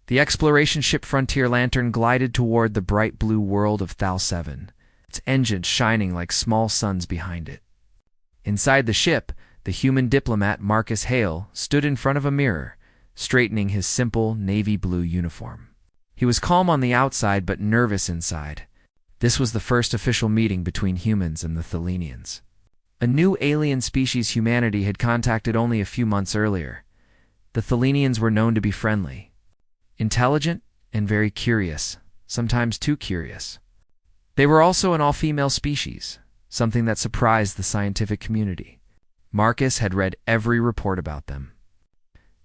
The exploration ship Frontier Lantern glided toward the bright blue world of Thal 7, its engines shining like small suns behind it. Inside the ship, the human diplomat Marcus Hale stood in front of a mirror, straightening his simple navy blue uniform. He was calm on the outside but nervous inside. This was the first official meeting between humans and the Thelenians. A new alien species humanity had contacted only a few months earlier. The Thelenians were known to be friendly, intelligent, and very curious, sometimes too curious. They were also an all-female species, something that surprised the scientific community. Marcus had read every report about them,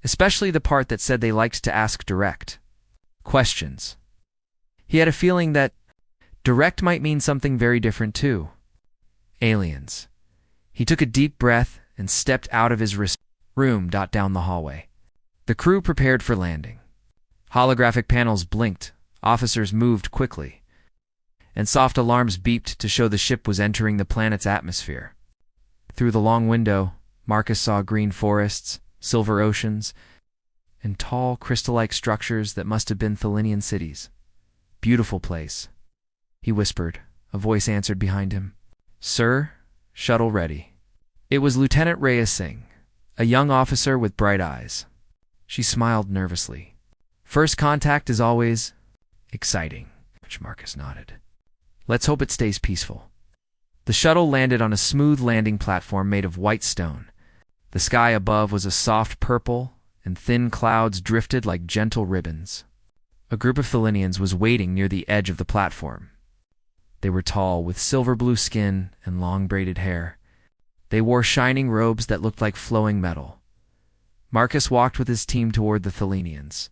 especially the part that said they liked to ask direct questions. He had a feeling that direct might mean something very different too. Aliens. He took a deep breath and stepped out of his room down the hallway. The crew prepared for landing. Holographic panels blinked, officers moved quickly, and soft alarms beeped to show the ship was entering the planet's atmosphere. Through the long window, Marcus saw green forests, silver oceans, and tall, crystal-like structures that must have been Thelenian cities. Beautiful place, he whispered. A voice answered behind him. Sir, shuttle ready. It was Lieutenant Rhea Singh, a young officer with bright eyes. She smiled nervously. First contact is always exciting, which Marcus nodded. Let's hope it stays peaceful. The shuttle landed on a smooth landing platform made of white stone. The sky above was a soft purple, and thin clouds drifted like gentle ribbons. A group of Thelenians was waiting near the edge of the platform. They were tall, with silver-blue skin and long braided hair. They wore shining robes that looked like flowing metal. Marcus walked with his team toward the Thelenians.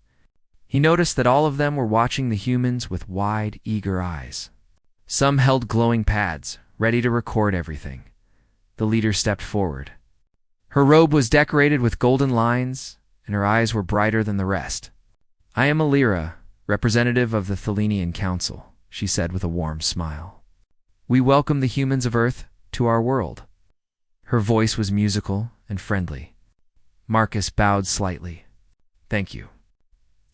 He noticed that all of them were watching the humans with wide, eager eyes. Some held glowing pads, ready to record everything. The leader stepped forward. Her robe was decorated with golden lines, and her eyes were brighter than the rest. I am Alira, representative of the Thelenian Council, she said with a warm smile. We welcome the humans of Earth to our world. Her voice was musical and friendly. Marcus bowed slightly. Thank you.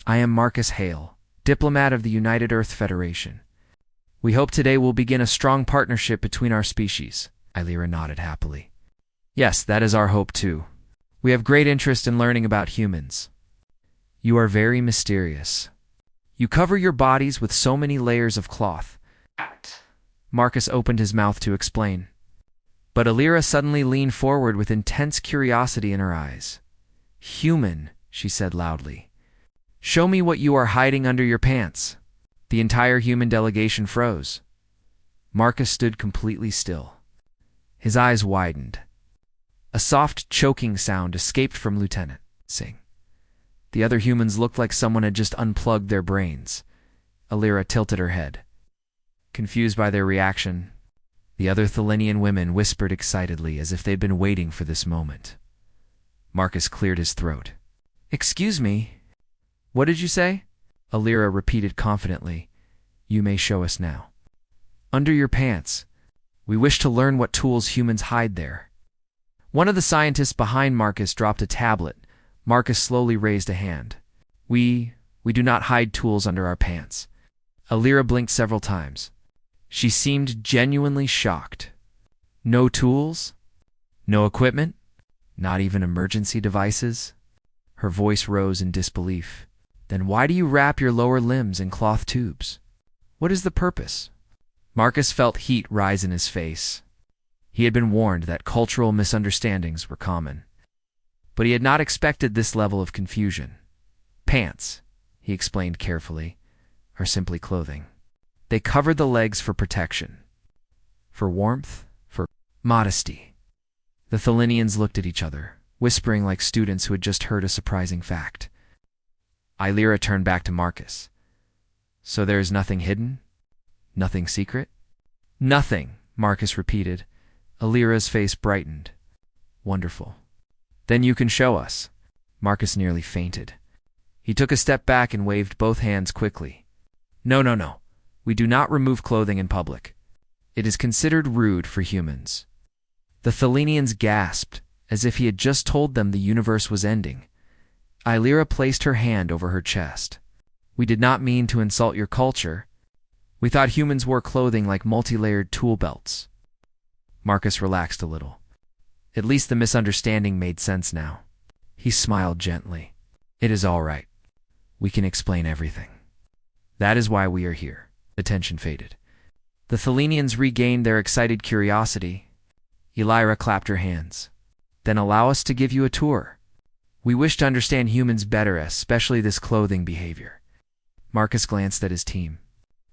I am Marcus Hale, diplomat of the United Earth Federation. We hope today will begin a strong partnership between our species. Alira nodded happily. Yes, that is our hope too. We have great interest in learning about humans. You are very mysterious. You cover your bodies with so many layers of cloth. Marcus opened his mouth to explain. But Alira suddenly leaned forward with intense curiosity in her eyes. Human, she said loudly. Show me what you are hiding under your pants. The entire human delegation froze. Marcus stood completely still. His eyes widened. A soft, choking sound escaped from Lieutenant Singh. The other humans looked like someone had just unplugged their brains. Alira tilted her head. Confused by their reaction, the other Thelenian women whispered excitedly as if they'd been waiting for this moment. Marcus cleared his throat. Excuse me. What did you say? Alira repeated confidently. You may show us now. Under your pants. We wish to learn what tools humans hide there. One of the scientists behind Marcus dropped a tablet. Marcus slowly raised a hand. We do not hide tools under our pants. Alira blinked several times. She seemed genuinely shocked. No tools? No equipment? Not even emergency devices? Her voice rose in disbelief. Then why do you wrap your lower limbs in cloth tubes? What is the purpose? Marcus felt heat rise in his face. He had been warned that cultural misunderstandings were common. But he had not expected this level of confusion. Pants, he explained carefully, are simply clothing. They covered the legs for protection. For warmth, for modesty. The Thelenians looked at each other, whispering like students who had just heard a surprising fact. Alira turned back to Marcus. So there is nothing hidden? Nothing secret? Nothing, Marcus repeated. Alira's face brightened. Wonderful. Then you can show us. Marcus nearly fainted. He took a step back and waved both hands quickly. No. We do not remove clothing in public. It is considered rude for humans. The Thelenians gasped, as if he had just told them the universe was ending. Alira placed her hand over her chest. We did not mean to insult your culture. We thought humans wore clothing like multi-layered tool belts. Marcus relaxed a little. At least the misunderstanding made sense now. He smiled gently. It is all right. We can explain everything. That is why we are here. The tension faded. The Thelenians regained their excited curiosity. Elira clapped her hands. Then allow us to give you a tour. We wish to understand humans better, especially this clothing behavior. Marcus glanced at his team.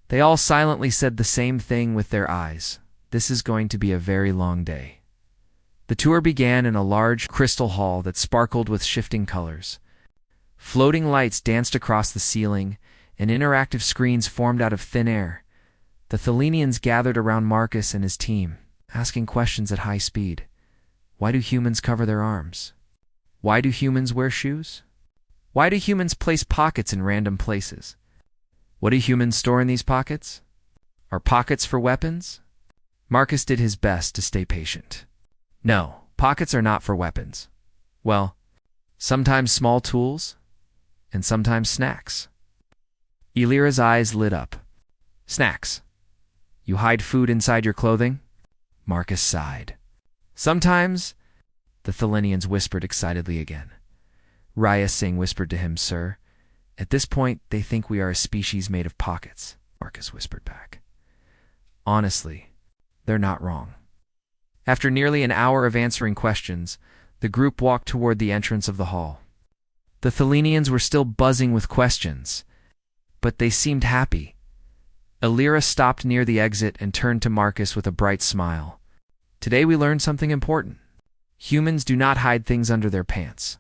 They all silently said the same thing with their eyes. This is going to be a very long day. The tour began in a large crystal hall that sparkled with shifting colors. Floating lights danced across the ceiling, and interactive screens formed out of thin air. The Thelenians gathered around Marcus and his team, asking questions at high speed. Why do humans cover their arms? Why do humans wear shoes? Why do humans place pockets in random places? What do humans store in these pockets? Are pockets for weapons? Marcus did his best to stay patient. No, pockets are not for weapons. Well, sometimes small tools, and sometimes snacks. Elira's eyes lit up. Snacks. You hide food inside your clothing? Marcus sighed. Sometimes, the Thelenians whispered excitedly again. Raya Singh whispered to him, Sir, at this point they think we are a species made of pockets, Marcus whispered back. Honestly, they're not wrong. After nearly an hour of answering questions, the group walked toward the entrance of the hall. The Thelenians were still buzzing with questions, but they seemed happy. Elira stopped near the exit and turned to Marcus with a bright smile. Today we learned something important. Humans do not hide things under their pants,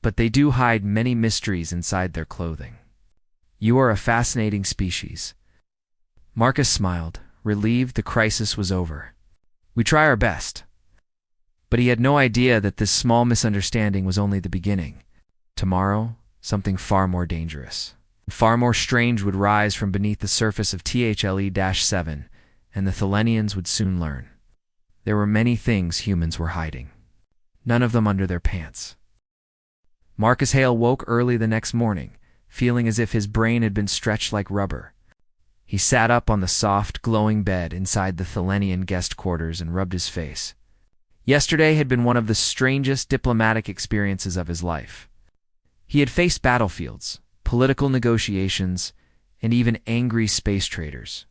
but they do hide many mysteries inside their clothing. You are a fascinating species. Marcus smiled, relieved the crisis was over. We try our best. But he had no idea that this small misunderstanding was only the beginning. Tomorrow, something far more dangerous, far more strange would rise from beneath the surface of THLE-7, and the Thelenians would soon learn. There were many things humans were hiding. None of them under their pants. Marcus Hale woke early the next morning, feeling as if his brain had been stretched like rubber. He sat up on the soft, glowing bed inside the Thelenian guest quarters and rubbed his face. Yesterday had been one of the strangest diplomatic experiences of his life. He had faced battlefields, political negotiations, and even angry space traders.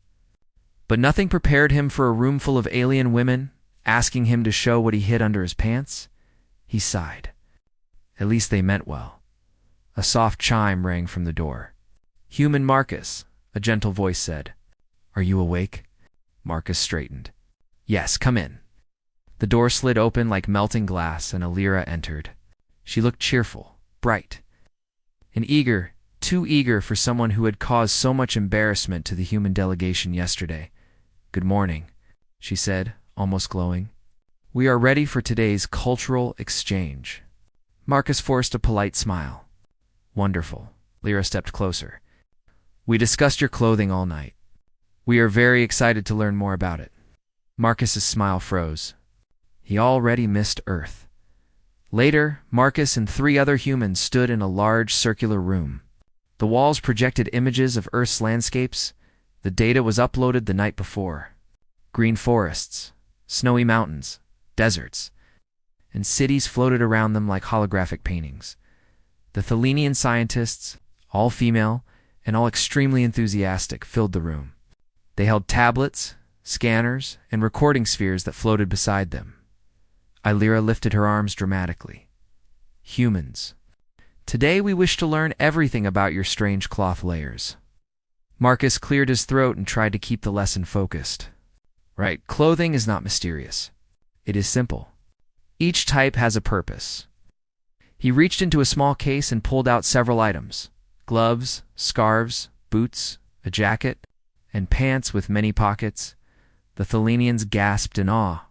But nothing prepared him for a room full of alien women, asking him to show what he hid under his pants. He sighed. At least they meant well. A soft chime rang from the door. Human Marcus, a gentle voice said. Are you awake? Marcus straightened. Yes, come in. The door slid open like melting glass and Elira entered. She looked cheerful, bright, and eager, too eager for someone who had caused so much embarrassment to the human delegation yesterday. Good morning, she said, almost glowing. We are ready for today's cultural exchange. Marcus forced a polite smile. Wonderful. Lyra stepped closer. We discussed your clothing all night. We are very excited to learn more about it. Marcus's smile froze. He already missed Earth. Later, Marcus and 3 other humans stood in a large circular room. The walls projected images of Earth's landscapes. The data was uploaded the night before. Green forests, snowy mountains, deserts, and cities floated around them like holographic paintings. The Thelenian scientists, all female and all extremely enthusiastic, filled the room. They held tablets, scanners, and recording spheres that floated beside them. Illyra lifted her arms dramatically. Humans. Today we wish to learn everything about your strange cloth layers. Marcus cleared his throat and tried to keep the lesson focused. Right, clothing is not mysterious. It is simple. Each type has a purpose. He reached into a small case and pulled out several items. Gloves, scarves, boots, a jacket, and pants with many pockets. The Thelenians gasped in awe.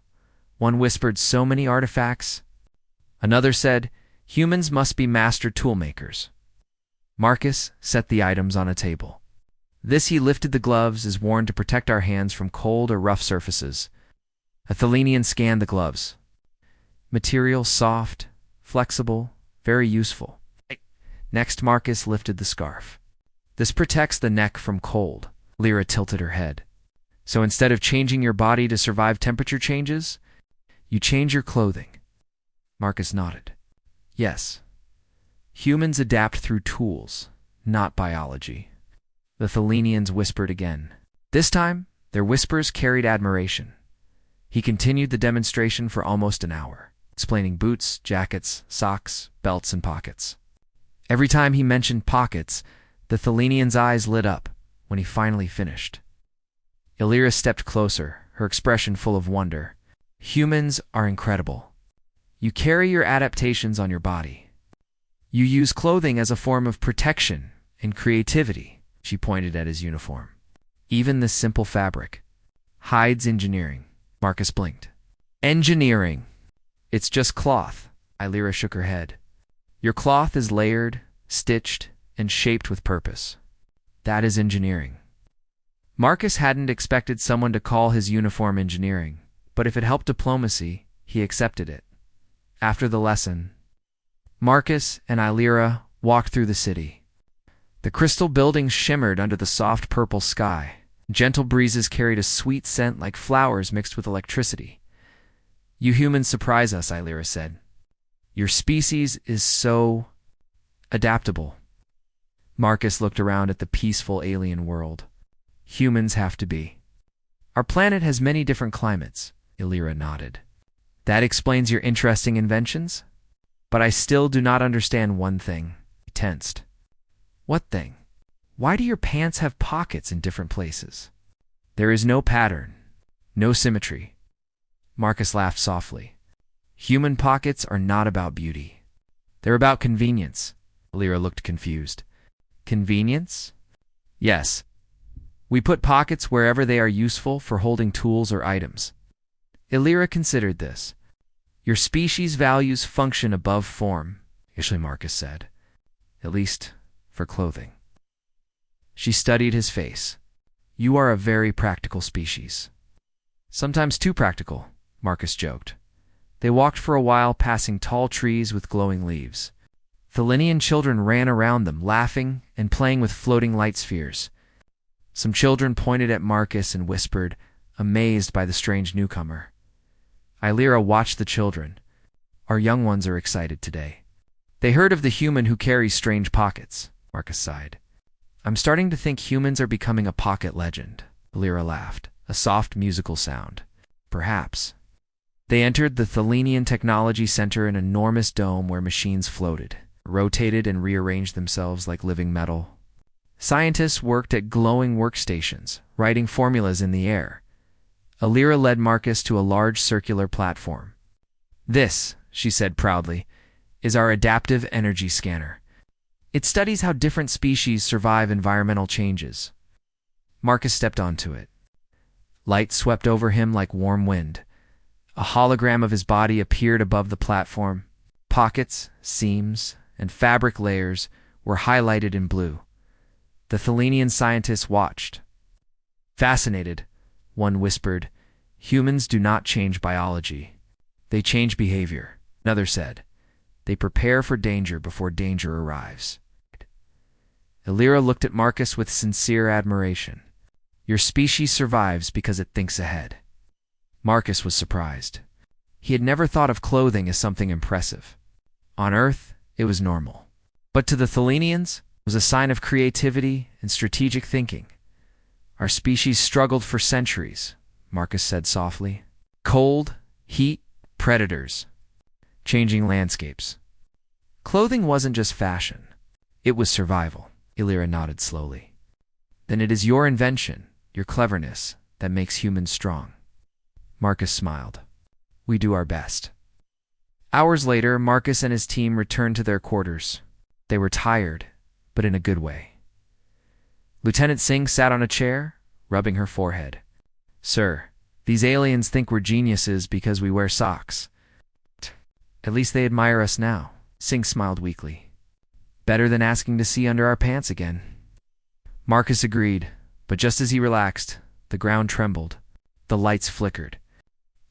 One whispered, so many artifacts. Another said, humans must be master toolmakers. Marcus set the items on a table. This he lifted the gloves as worn to protect our hands from cold or rough surfaces. A Thelenian scanned the gloves. Material soft, flexible, very useful. Next, Marcus lifted the scarf. This protects the neck from cold. Lyra tilted her head. So instead of changing your body to survive temperature changes, you change your clothing. Marcus nodded. Yes. Humans adapt through tools, not biology. The Thelenians whispered again. This time, their whispers carried admiration. He continued the demonstration for almost an hour, explaining boots, jackets, socks, belts, and pockets. Every time he mentioned pockets, the Thelenian's eyes lit up when he finally finished. Illyra stepped closer, her expression full of wonder. Humans are incredible. You carry your adaptations on your body. You use clothing as a form of protection and creativity, she pointed at his uniform. Even this simple fabric. Hides engineering. Marcus blinked. Engineering. It's just cloth. Illyra shook her head. Your cloth is layered, stitched, and shaped with purpose. That is engineering. Marcus hadn't expected someone to call his uniform engineering, but if it helped diplomacy, he accepted it. After the lesson, Marcus and Illyra walked through the city. The crystal buildings shimmered under the soft purple sky. Gentle breezes carried a sweet scent like flowers mixed with electricity. You humans surprise us, Illyra said. Your species is so adaptable. Marcus looked around at the peaceful alien world. Humans have to be. Our planet has many different climates, Illyra nodded. That explains your interesting inventions? But I still do not understand one thing. He tensed. What thing? Why do your pants have pockets in different places? There is no pattern, no symmetry. Marcus laughed softly. Human pockets are not about beauty. They're about convenience. Illyra looked confused. Convenience? Yes. We put pockets wherever they are useful for holding tools or items. Illyra considered this. Your species values function above form, Marcus said. At least for clothing. She studied his face. You are a very practical species. Sometimes too practical, Marcus joked. They walked for a while, passing tall trees with glowing leaves. Thelenian children ran around them, laughing and playing with floating light spheres. Some children pointed at Marcus and whispered, amazed by the strange newcomer. Illyra watched the children. Our young ones are excited today. They heard of the human who carries strange pockets, Marcus sighed. I'm starting to think humans are becoming a pocket legend. Illyra laughed, a soft musical sound. Perhaps. They entered the Thelenian Technology Center, an enormous dome where machines floated, rotated and rearranged themselves like living metal. Scientists worked at glowing workstations, writing formulas in the air. Illyra led Marcus to a large circular platform. This, she said proudly, is our adaptive energy scanner. It studies how different species survive environmental changes. Marcus stepped onto it. Light swept over him like warm wind. A hologram of his body appeared above the platform. Pockets, seams, and fabric layers were highlighted in blue. The Thelenian scientists watched. Fascinated, one whispered, humans do not change biology. They change behavior. Another said, they prepare for danger before danger arrives. Illyra looked at Marcus with sincere admiration. Your species survives because it thinks ahead. Marcus was surprised. He had never thought of clothing as something impressive. On Earth, it was normal. But to the Thelenians, it was a sign of creativity and strategic thinking. Our species struggled for centuries, Marcus said softly. Cold, heat, predators. Changing landscapes. Clothing wasn't just fashion. It was survival. Illyra nodded slowly. Then it is your invention, your cleverness, that makes humans strong. Marcus smiled. We do our best. Hours later, Marcus and his team returned to their quarters. They were tired, but in a good way. Lieutenant Singh sat on a chair, rubbing her forehead. Sir, these aliens think we're geniuses because we wear socks. At least they admire us now. Singh smiled weakly. Better than asking to see under our pants again. Marcus agreed, but just as he relaxed, the ground trembled. The lights flickered.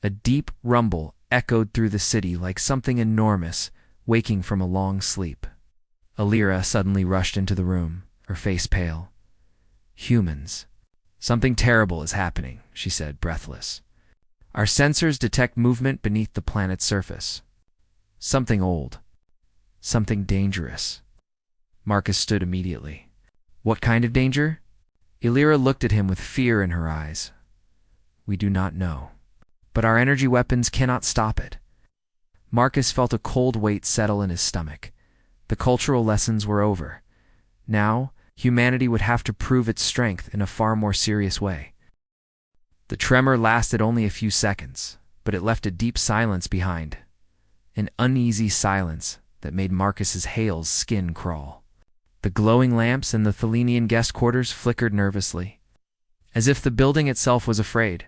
A deep rumble echoed through the city like something enormous, waking from a long sleep. Illyra suddenly rushed into the room. her face pale. Humans. Something terrible is happening, she said, breathless. Our sensors detect movement beneath the planet's surface. Something old. Something dangerous. Marcus stood immediately. What kind of danger? Illyra looked at him with fear in her eyes. We do not know. But our energy weapons cannot stop it. Marcus felt a cold weight settle in his stomach. The cultural lessons were over. Now, humanity would have to prove its strength in a far more serious way. The tremor lasted only a few seconds, but it left a deep silence behind. An uneasy silence that made Marcus's Hale's skin crawl. The glowing lamps in the Thelenian guest quarters flickered nervously, as if the building itself was afraid.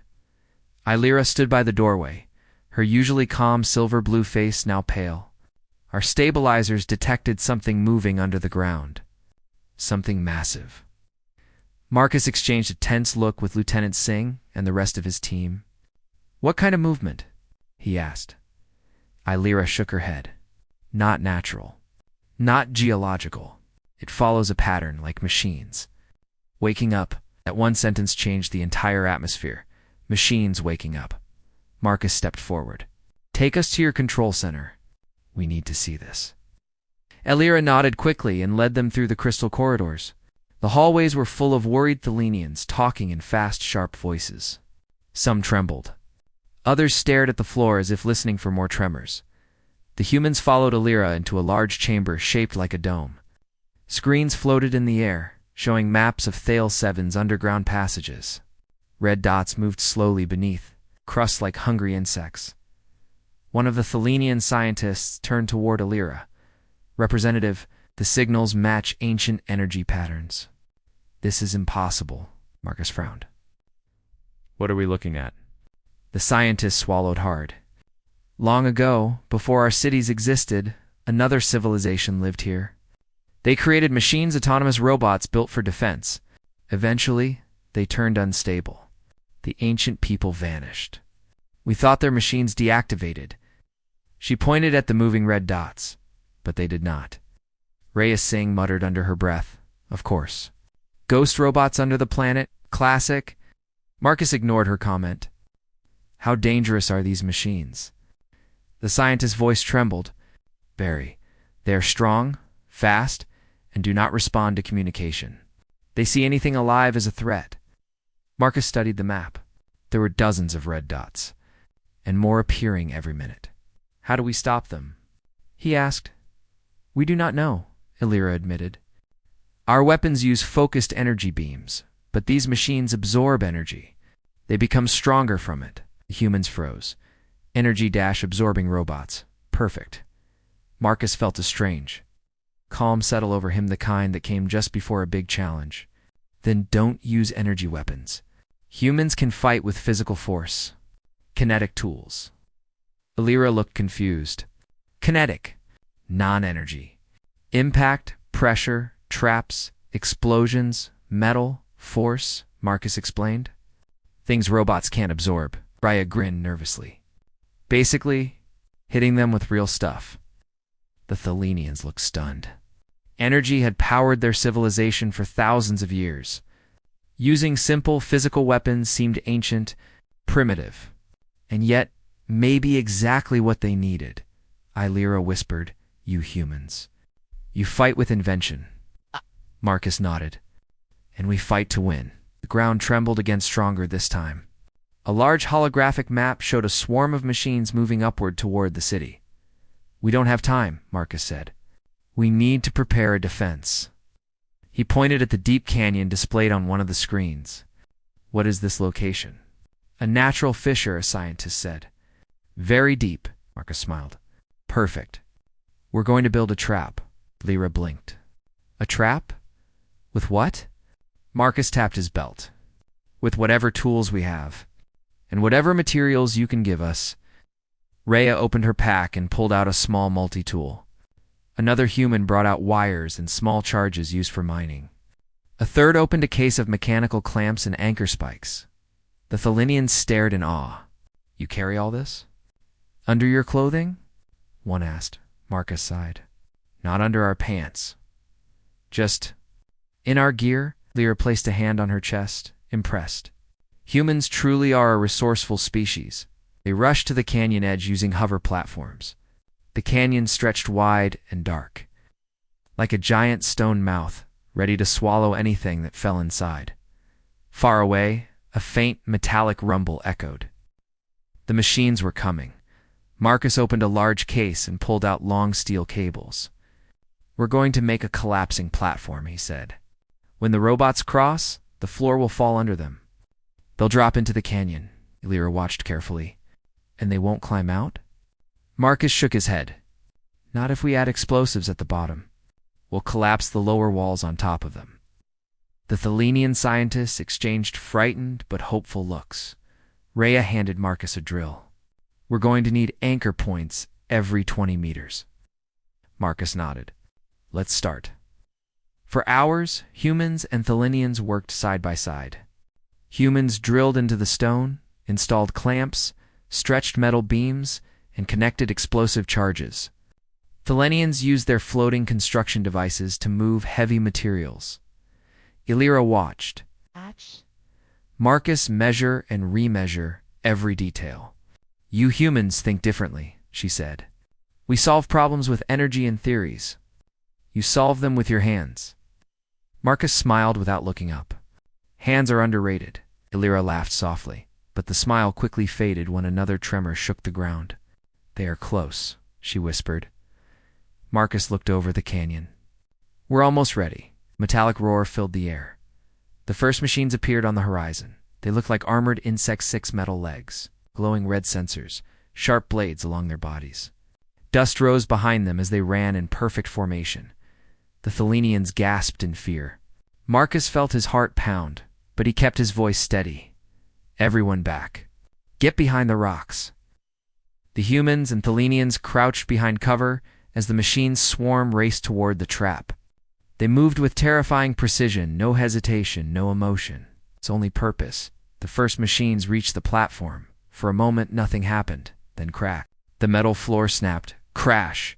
Illyra stood by the doorway, her usually calm silver-blue face now pale. Our stabilizers detected something moving under the ground. Something massive. Marcus exchanged a tense look with Lieutenant Singh and the rest of his team. What kind of movement? He asked. Illyra shook her head. Not natural. Not geological. It follows a pattern like machines. Waking up. That one sentence changed the entire atmosphere. Machines waking up. Marcus stepped forward. Take us to your control center. We need to see this. Illyra nodded quickly and led them through the crystal corridors. The hallways were full of worried Thelenians talking in fast, sharp voices. Some trembled. Others stared at the floor as if listening for more tremors. The humans followed Illyra into a large chamber shaped like a dome. Screens floated in the air, showing maps of Thale 7's underground passages. Red dots moved slowly beneath, crust like hungry insects. One of the Thelenian scientists turned toward Illyra. Representative, the signals match ancient energy patterns. This is impossible, Marcus frowned. What are we looking at? The scientist swallowed hard. Long ago, before our cities existed, another civilization lived here. They created machines, autonomous robots built for defense. Eventually, they turned unstable. The ancient people vanished. We thought their machines deactivated. She pointed at the moving red dots, but they did not. Rhea Singh muttered under her breath, of course. Ghost robots under the planet? Classic? Marcus ignored her comment. How dangerous are these machines? The scientist's voice trembled. Very. They are strong, fast, and do not respond to communication. They see anything alive as a threat. Marcus studied the map. There were dozens of red dots, and more appearing every minute. How do we stop them? He asked. We do not know, Illyra admitted. Our weapons use focused energy beams, but these machines absorb energy. They become stronger from it. The humans froze. Energy-absorbing robots. Perfect. Marcus felt a strange calm settle over him, the kind that came just before a big challenge. Then don't use energy weapons. Humans can fight with physical force. Kinetic tools. Illyra looked confused. Kinetic. Non-energy. Impact, pressure, traps, explosions, metal, force, Marcus explained. Things robots can't absorb. Rhea grinned nervously. Basically, hitting them with real stuff. The Thelenians looked stunned. Energy had powered their civilization for thousands of years. Using simple physical weapons seemed ancient, primitive, and yet maybe exactly what they needed. Illyra whispered, You humans. You fight with invention. Marcus nodded. And we fight to win. The ground trembled again stronger this time. A large holographic map showed a swarm of machines moving upward toward the city. We don't have time, Marcus said. We need to prepare a defense. He pointed at the deep canyon displayed on one of the screens. What is this location? A natural fissure, a scientist said. Very deep, Marcus smiled. Perfect. We're going to build a trap. Lyra blinked. A trap? With what? Marcus tapped his belt. With whatever tools we have. And whatever materials you can give us. Rhea opened her pack and pulled out a small multi-tool. Another human brought out wires and small charges used for mining. A third opened a case of mechanical clamps and anchor spikes. The Thelenians stared in awe. You carry all this? Under your clothing? One asked. Marcus sighed. Not under our pants. Just In our gear, Lyra placed a hand on her chest, impressed. Humans truly are a resourceful species. They rushed to the canyon edge using hover platforms. The canyon stretched wide and dark, like a giant stone mouth, ready to swallow anything that fell inside. Far away, a faint metallic rumble echoed. The machines were coming. Marcus opened a large case and pulled out long steel cables. "We're going to make a collapsing platform," he said. "When the robots cross, the floor will fall under them. They'll drop into the canyon." Lyra watched carefully. "And they won't climb out?" Marcus shook his head. "Not if we add explosives at the bottom. We'll collapse the lower walls on top of them." The Thelenian scientists exchanged frightened but hopeful looks. Rhea handed Marcus a drill. "We're going to need anchor points every 20 meters. Marcus nodded. "Let's start." For hours, humans and Thelenians worked side by side. Humans drilled into the stone, installed clamps, stretched metal beams, and connected explosive charges. Thelenians used their floating construction devices to move heavy materials. Lyra watched. Marcus measure and remeasure every detail. "You humans think differently," she said. "We solve problems with energy and theories. You solve them with your hands." Marcus smiled without looking up. "Hands are underrated." Lyra laughed softly, but the smile quickly faded when another tremor shook the ground. "They are close," she whispered. Marcus looked over the canyon. "We're almost ready." Metallic roar filled the air. The first machines appeared on the horizon. They looked like armored insect 6 metal legs, glowing red sensors, sharp blades along their bodies. Dust rose behind them as they ran in perfect formation. The Thelenians gasped in fear. Marcus felt his heart pound, but he kept his voice steady. "Everyone back. Get behind the rocks." The humans and Thelenians crouched behind cover as the machine's swarm raced toward the trap. They moved with terrifying precision, no hesitation, no emotion. Its only purpose. The first machines reached the platform. For a moment, nothing happened, then crack. The metal floor snapped. Crash!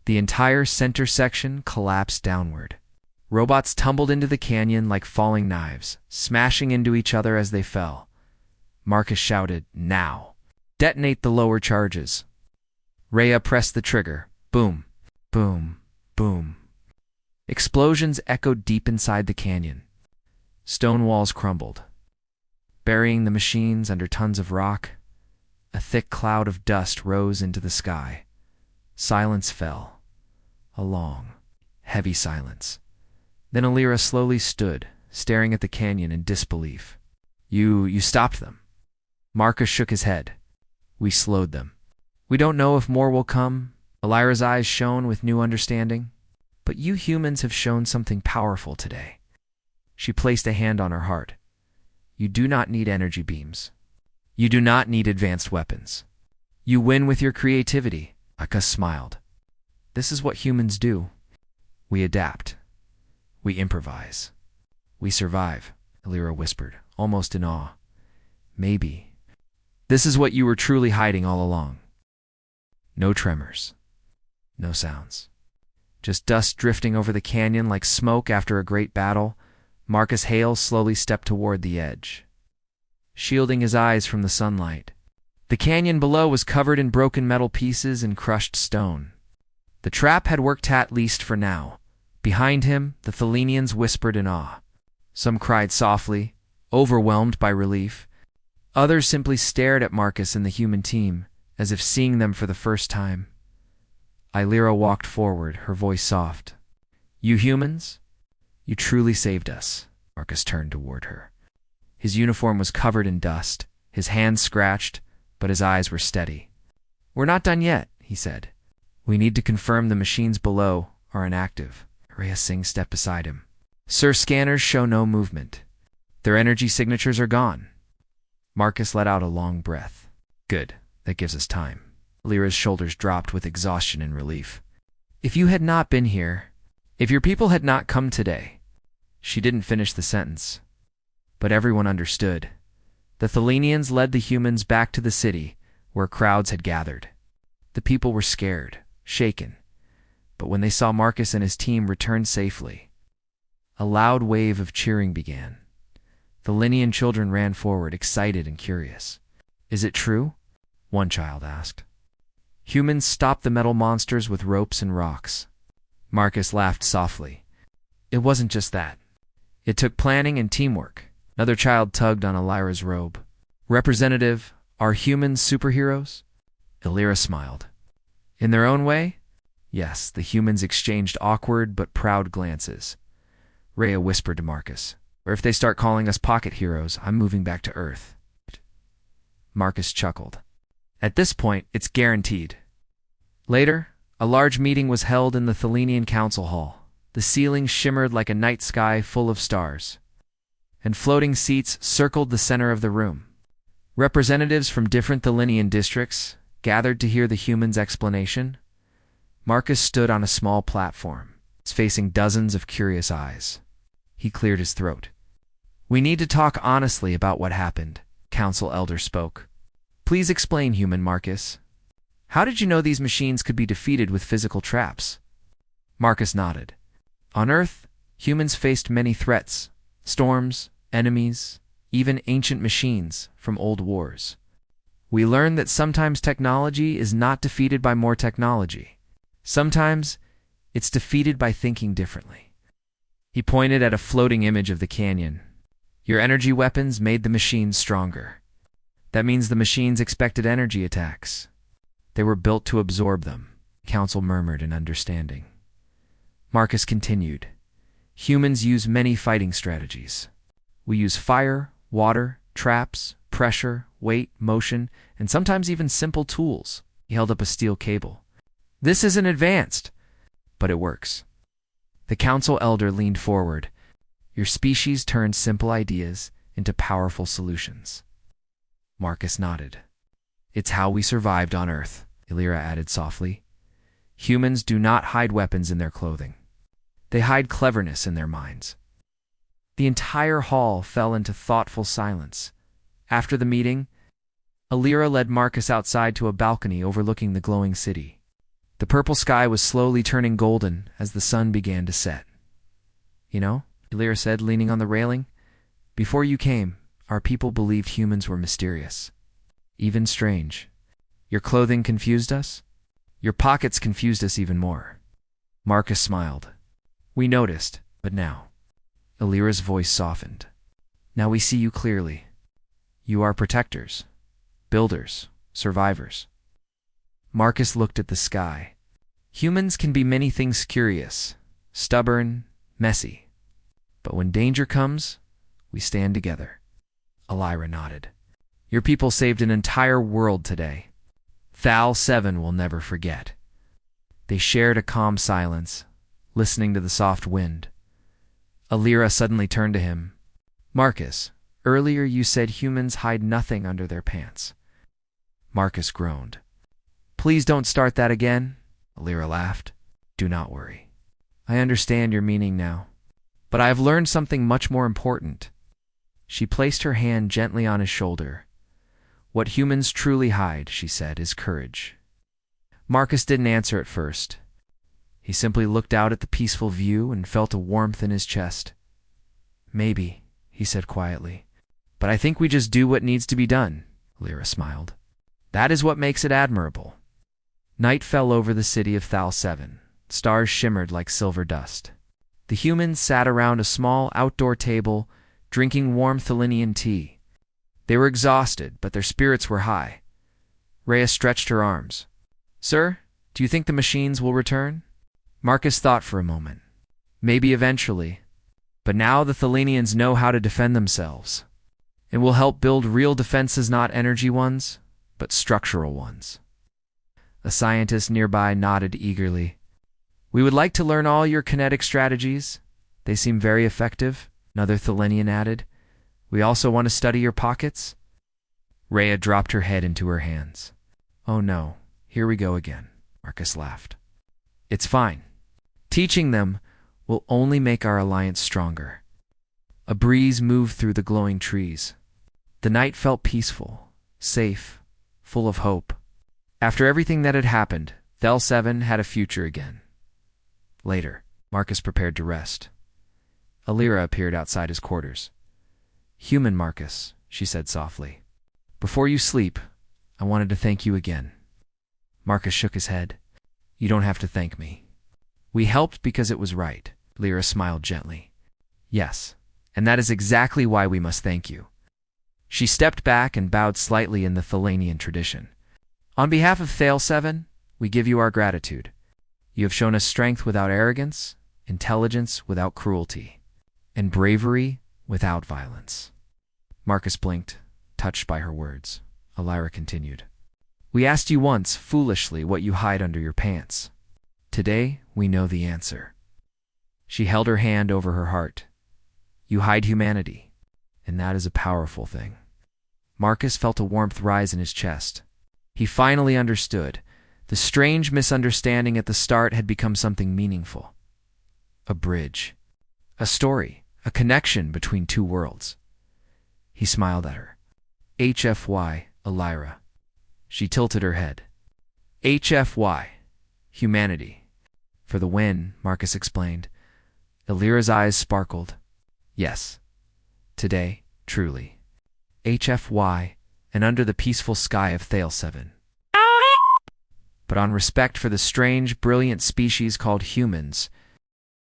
The entire center section collapsed downward. Robots tumbled into the canyon like falling knives, smashing into each other as they fell. Marcus shouted, "Now! Detonate the lower charges." Rhea pressed the trigger. Boom! Boom! Boom! Explosions echoed deep inside the canyon. Stone walls crumbled, burying the machines under tons of rock. A thick cloud of dust rose into the sky. Silence fell. A long, heavy silence. Then Lyra slowly stood, staring at the canyon in disbelief. You stopped them." Marcus shook his head. "We slowed them. We don't know if more will come." Lyra's eyes shone with new understanding. "But you humans have shown something powerful today." She placed a hand on her heart. "You do not need energy beams. You do not need advanced weapons. You win with your creativity." Marcus smiled. "This is what humans do. We adapt. We improvise. We survive," Lyra whispered, almost in awe. "Maybe. This is what you were truly hiding all along." No tremors. No sounds. Just dust drifting over the canyon like smoke after a great battle. Marcus Hale slowly stepped toward the edge, shielding his eyes from the sunlight. The canyon below was covered in broken metal pieces and crushed stone. The trap had worked at least for now. Behind him, the Thelenians whispered in awe. Some cried softly, overwhelmed by relief. Others simply stared at Marcus and the human team, as if seeing them for the first time. Lyra walked forward, her voice soft. "You humans? You truly saved us." Marcus turned toward her. His uniform was covered in dust, his hands scratched, but his eyes were steady. "We're not done yet," he said. "We need to confirm the machines below are inactive." Rhea Singh stepped beside him. "Sir, scanners show no movement. Their energy signatures are gone." Marcus let out a long breath. "Good. That gives us time." Lyra's shoulders dropped with exhaustion and relief. "If you had not been here, if your people had not come today." She didn't finish the sentence, but everyone understood. The Thelenians led the humans back to the city, where crowds had gathered. The people were scared, shaken, but when they saw Marcus and his team return safely, A loud wave of cheering began. The Linean children ran forward, excited and curious. "Is it true?" one child asked. "Humans stopped the metal monsters with ropes and rocks." Marcus laughed softly. "It wasn't just that. It took planning and teamwork." Another child tugged on Elira's robe. "Representative, are humans superheroes?" Elira smiled. "In their own way? Yes." The humans exchanged awkward but proud glances. Rhea whispered to Marcus, "Or if they start calling us pocket heroes, I'm moving back to Earth." Marcus chuckled. "At this point, it's guaranteed." Later, a large meeting was held in the Thelenian Council Hall. The ceiling shimmered like a night sky full of stars, and floating seats circled the center of the room. Representatives from different Thelenian districts gathered to hear the humans' explanation. Marcus stood on a small platform, facing dozens of curious eyes. He cleared his throat. "We need to talk honestly about what happened," Council Elder spoke. "Please explain, Human Marcus. How did you know these machines could be defeated with physical traps?" Marcus nodded. "On Earth, humans faced many threats: storms, enemies, even ancient machines from old wars. We learned that sometimes technology is not defeated by more technology. Sometimes it's defeated by thinking differently." He pointed at a floating image of the canyon. "Your energy weapons made the machines stronger. That means the machines expected energy attacks. They were built to absorb them." Council murmured in understanding. Marcus continued. "Humans use many fighting strategies. We use fire, water, traps, pressure, weight, motion, and sometimes even simple tools." He held up a steel cable. "This isn't advanced, but it works." The council elder leaned forward. "Your species turned simple ideas into powerful solutions." Marcus nodded. "It's how we survived on Earth," Elira added softly. "Humans do not hide weapons in their clothing. They hide cleverness in their minds." The entire hall fell into thoughtful silence. After the meeting, Elira led Marcus outside to a balcony overlooking the glowing city. The purple sky was slowly turning golden as the sun began to set. "You know," Elira said, leaning on the railing, "before you came, our people believed humans were mysterious, even strange. Your clothing confused us. Your pockets confused us even more." Marcus smiled. "We noticed, but now..." Elira's voice softened. "Now we see you clearly. You are protectors, builders, survivors." Marcus looked at the sky. "Humans can be many things: curious, stubborn, messy. But when danger comes, we stand together." Elira nodded. "Your people saved an entire world today. Thal 7 will never forget." They shared a calm silence, listening to the soft wind. Elira suddenly turned to him. "Marcus, earlier you said humans hide nothing under their pants." Marcus groaned. "Please don't start that again." Elira laughed. "Do not worry. I understand your meaning now. But I have learned something much more important." She placed her hand gently on his shoulder. "What humans truly hide," she said, "is courage." Marcus didn't answer at first. He simply looked out at the peaceful view and felt a warmth in his chest. "Maybe," he said quietly. "But I think we just do what needs to be done." Elira smiled. "That is what makes it admirable." Night fell over the city of Thal 7. Stars shimmered like silver dust. The humans sat around a small outdoor table, drinking warm Thelenian tea. They were exhausted, but their spirits were high. Rhea stretched her arms. "Sir, do you think the machines will return?" Marcus thought for a moment. "Maybe eventually. But now the Thelenians know how to defend themselves. It will help build real defenses, not energy ones, but structural ones." A scientist nearby nodded eagerly. "We would like to learn all your kinetic strategies. They seem very effective," another Thelenian added. "We also want to study your pockets." Rhea dropped her head into her hands. "Oh no, here we go again," Marcus laughed. "It's fine. Teaching them will only make our alliance stronger." A breeze moved through the glowing trees. The night felt peaceful, safe, full of hope. After everything that had happened, Thel 7 had a future again. Later, Marcus prepared to rest. Alira appeared outside his quarters. "Human Marcus," she said softly. "Before you sleep, I wanted to thank you again." Marcus shook his head. "You don't have to thank me. We helped because it was right." Lyra smiled gently. "Yes, and that is exactly why we must thank you." She stepped back and bowed slightly in the Thelanian tradition. "On behalf of Thale 7, we give you our gratitude. You have shown us strength without arrogance, intelligence without cruelty, and bravery without violence." Marcus blinked, touched by her words. Alira continued. "We asked you once, foolishly, what you hide under your pants. Today, we know the answer." She held her hand over her heart. "You hide humanity, and that is a powerful thing." Marcus felt a warmth rise in his chest. He finally understood. The strange misunderstanding at the start had become something meaningful. A bridge. A story. A connection between two worlds. He smiled at her. "HFY, Alira." She tilted her head. "HFY, humanity. For the win," Marcus explained. Alira's eyes sparkled. "Yes. Today, truly. HFY, and under the peaceful sky of Thale 7. But on respect for the strange, brilliant species called humans,